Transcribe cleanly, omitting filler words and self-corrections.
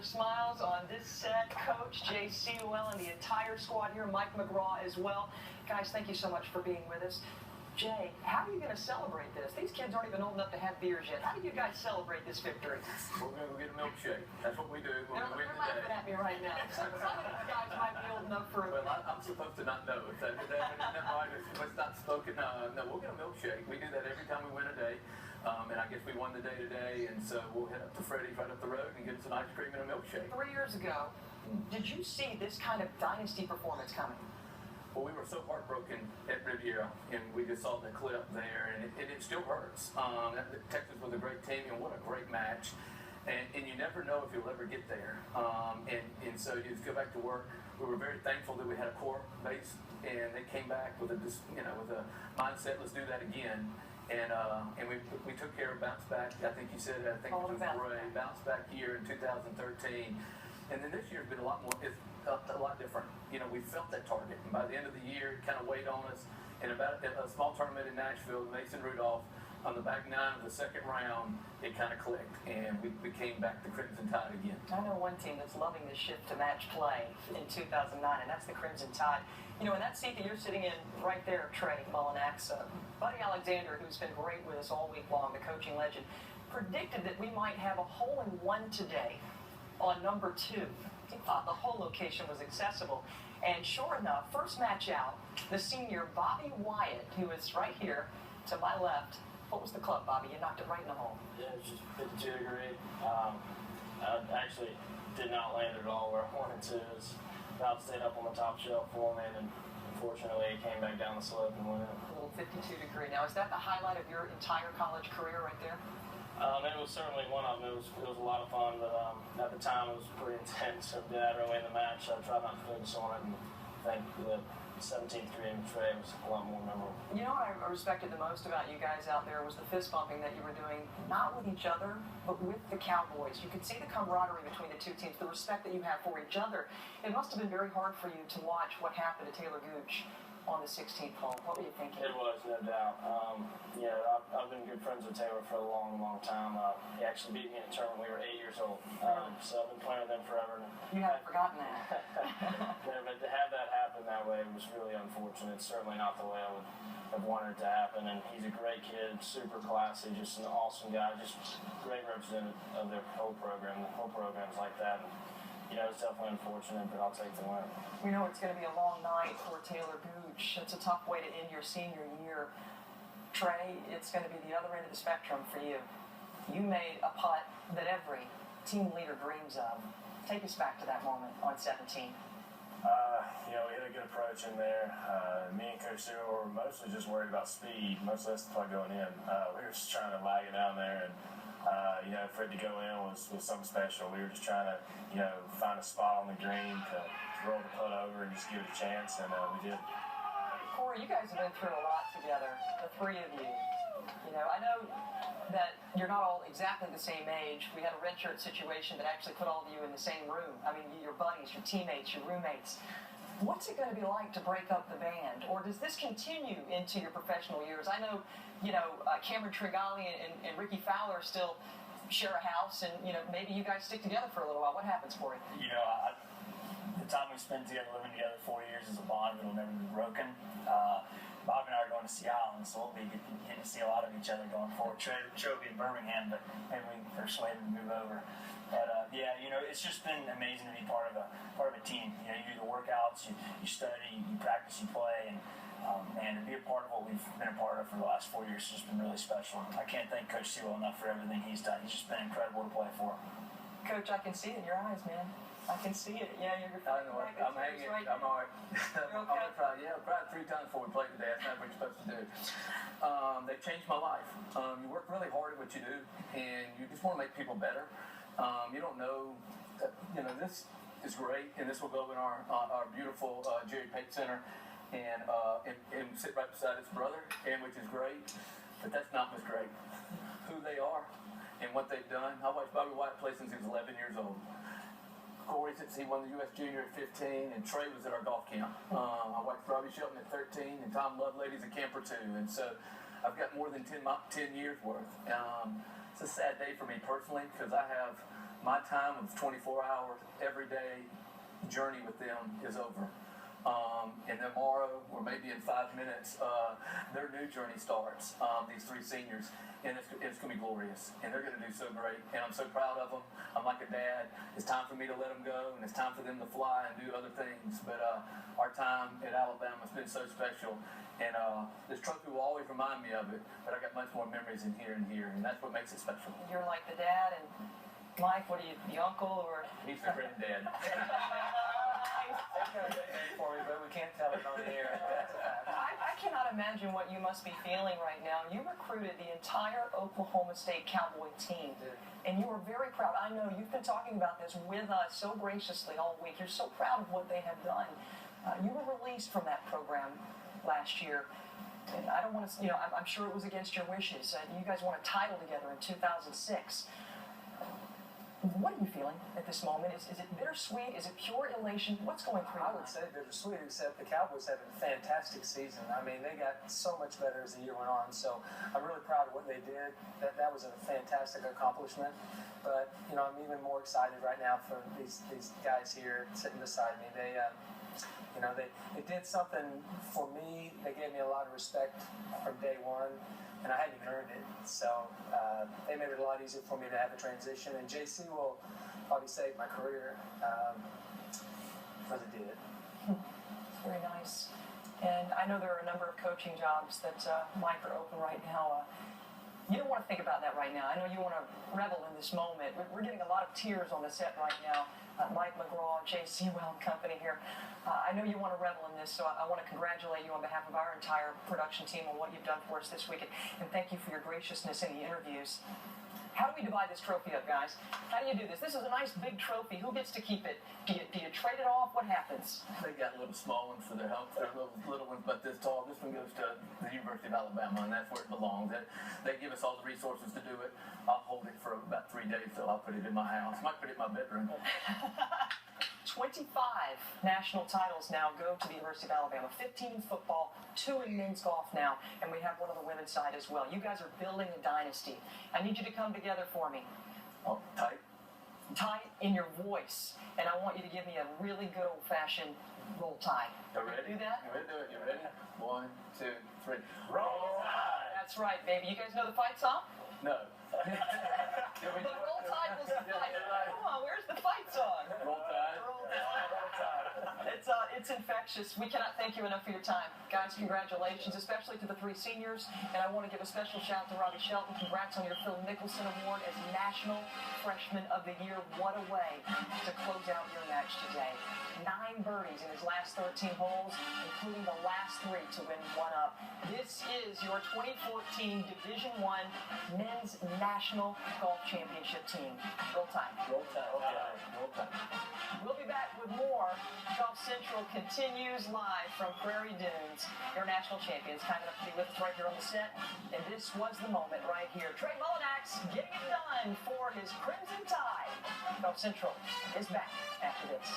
your smiles on this set. Coach Jay Seawell and the entire squad here, Mike McGraw as well. Guys, thank you so much for being with us. Jay, how are you going to celebrate this? These kids aren't even old enough to have beers yet. How do you guys celebrate this victory? We're going to go get a milkshake. That's what we do when we win They're the day. laughing at me right now. Some of these guys might be old enough for... Well, I'm supposed to not know. Is that right? It's not spoken. No, we'll get a milkshake. We do that every time we win a day. And I guess we won the day today, and so we'll head up to Freddy's right up the road and get us an ice cream and a milkshake. 3 years ago, did you see this kind of dynasty performance coming? Well, we were so heartbroken at Riviera, and we just saw the clip there, and it still hurts. Texas was a great team, and what a great match. And you never know if you'll ever get there. And so you just go back to work. We were very thankful that we had a core base, and they came back with a mindset, let's do that again. And we took care of bounce back. I think you said it. I think it was great. Bounce back here in 2013. And then this year's been a lot more. It's a lot different. You know, we felt that target, and by the end of the year, it kind of weighed on us. And about a small tournament in Nashville, Mason Rudolph, on the back nine of the second round, it kind of clicked, and we came back to Crimson Tide again. I know one team that's loving this shift to match play in 2009, and that's the Crimson Tide. You know, in that seat that you're sitting in right there, Trey Mullinax, Buddy Alexander, who's been great with us all week long, the coaching legend, predicted that we might have a hole-in-one today on number 2. He thought the whole location was accessible. And sure enough, first match out, the senior Bobby Wyatt, who is right here to my left. What was the club, Bobby? You knocked it right in the hole. Yeah, it was just 52 degree. I actually did not land it at all where I wanted to. It was about stayed up on the top shelf for me, and unfortunately it came back down the slope and went in. A little 52 degree. Now, is that the highlight of your entire college career right there? It was certainly one of them. It was a lot of fun, but at the time it was pretty intense. So that early in the match, I tried not to focus on it, and I think the 17th green tray was a lot more memorable. You know what I respected the most about you guys out there was the fist bumping that you were doing, not with each other, but with the Cowboys. You could see the camaraderie between the two teams, the respect that you have for each other. It must have been very hard for you to watch what happened to Taylor Gooch on the 16th hole. What were you thinking? It was, no doubt. I've been good friends with Taylor for a long, long time. He actually beat me in a tournament when we were 8 years old. So I've been playing with him forever. You haven't forgotten that. Yeah, but to have that happen that way was really unfortunate. It's certainly not the way I would have wanted it to happen. And he's a great kid, super classy, just an awesome guy, just great representative of their whole program. The whole program's like that. And, you know, it's definitely unfortunate, but I'll take the win. We know it's going to be a long night for Taylor Gooch. It's a tough way to end your senior year. Trey, it's going to be the other end of the spectrum for you. You made a putt that every team leader dreams of. Take us back to that moment on 17. We had a good approach in there. Me and Coach Cyril were mostly just worried about speed, much less the putt going in. We were just trying to lag it down there, and for it to go in was something special. We were just trying to, find a spot on the green to roll the putt over and just give it a chance, and we did. Corey, you guys have been through a lot together, the three of you. You know, I know that you're not all exactly the same age. We had a redshirt situation that actually put all of you in the same room. I mean, your buddies, your teammates, your roommates. What's it going to be like to break up the band? Or does this continue into your professional years? I know, Cameron Tringali and Ricky Fowler still share a house, and, maybe you guys stick together for a little while. What happens for you? The time we spent together, living together 4 years, is a bond that'll never be broken. Bob and I are going to Seattle, and so we'll be getting to see a lot of each other going forward. Trey will be in Birmingham, but maybe we can persuade him to move over. But it's just been amazing to be part of a team. You do the workouts, you study, you practice, you play, and to be a part of what we've been a part of for the last 4 years has just been really special. I can't thank Coach Seawell enough for everything he's done. He's just been incredible to play for. Coach, I can see it in your eyes, man. I can see it. Yeah, you're I know. I'm hanging. Right. I'm all right. Okay? I'm gonna try. Yeah, I cried 3 times before we played today. That's not what you're supposed to do. They changed my life. You work really hard at what you do, and you just want to make people better. You don't know. This is great, and this will go in our beautiful Jerry Pate Center, and sit right beside his brother, and which is great. But that's not what's great. Who they are and what they've done. I watched Bobby Wyatt play since he was 11 years old. Corey, since he won the U.S. Junior at 15, and Trey was at our golf camp. I watched Robbie Shelton at 13, and Tom Loveladies at camper 2, and so I've got more than 10 years worth. It's a sad day for me personally, because I have my time of 24-hour everyday journey with them is over. And tomorrow, or maybe in 5 minutes, their new journey starts, these three seniors, and it's going to be glorious, and they're going to do so great, and I'm so proud of them. I'm like a dad. It's time for me to let them go, and it's time for them to fly and do other things, but our time at Alabama has been so special, and this trophy will always remind me of it, but I got much more memories in here, and that's what makes it special. You're like the dad, and Mike, what are you, the uncle, or? He's the granddad. For me, but we can't tell it on the air. I cannot imagine what you must be feeling right now. You recruited the entire Oklahoma State Cowboy team, and you were very proud. I know you've been talking about this with us so graciously all week. You're so proud of what they have done. You were released from that program last year. And I don't want to, I'm sure it was against your wishes. You guys won a title together in 2006. What are you feeling at this moment? Is it bittersweet? Is it pure elation? What's going through your I would mind? say bittersweet, except the Cowboys had a fantastic season. I mean, they got so much better as the year went on. So I'm really proud of what they did. That was a fantastic accomplishment. But I'm even more excited right now for these guys here sitting beside me. They did something for me. They gave me a lot of respect from day one, and I hadn't even earned it. So they made it a lot easier for me to have a transition. And JC will probably save my career, because it did. Very nice. And I know there are a number of coaching jobs that Mike are open right now. You don't want to think about that right now. I know you want to revel in this moment. We're getting a lot of tears on the set right now. Mike McGraw, J.C. Well and company here. I know you want to revel in this, so I want to congratulate you on behalf of our entire production team on what you've done for us this week, and thank you for your graciousness in the interviews. How do we divide this trophy up, guys? How do you do this? This is a nice big trophy. Who gets to keep it? Do you trade it off? What happens? They got little small ones for their help. They're little ones, but this tall. This one goes to the University of Alabama, and that's where it belongs. They give us all the resources to do it. I'll hold it for about 3 days till I'll put it in my house. Might put it in my bedroom. 25 national titles now go to the University of Alabama. 15 in football, 2 in men's golf now, and we have one on the women's side as well. You guys are building a dynasty. I need you to come together for me. Oh, tight. Tight in your voice, and I want you to give me a really good old-fashioned roll tide. You ready? Do that? You ready to do it? You ready? 1, 2, 3. Roll Tide! That's right, baby. You guys know the fight song? No. But Roll Tide was the fight. Come on, where's the fight song? Roll Tide. It's infectious. We cannot thank you enough for your time. Guys, congratulations, especially to the 3 seniors. And I want to give a special shout to Robbie Shelton. Congrats on your Phil Mickelson Award as National Freshman of the Year. What a way to close out your match today. 9 birdies in his last 13 holes, including the last 3 to win 1-up. This is your 2014 Division I Men's National Golf Championship team. Roll Tide. Roll Tide. Okay. Roll Tide. We'll be back with more. Golf Central continues live from Prairie Dunes. Your national champions kind enough to be with us right here on the set. And this was the moment right here. Trey Mullinax getting it done for his Crimson Tide. Golf Central is back after this.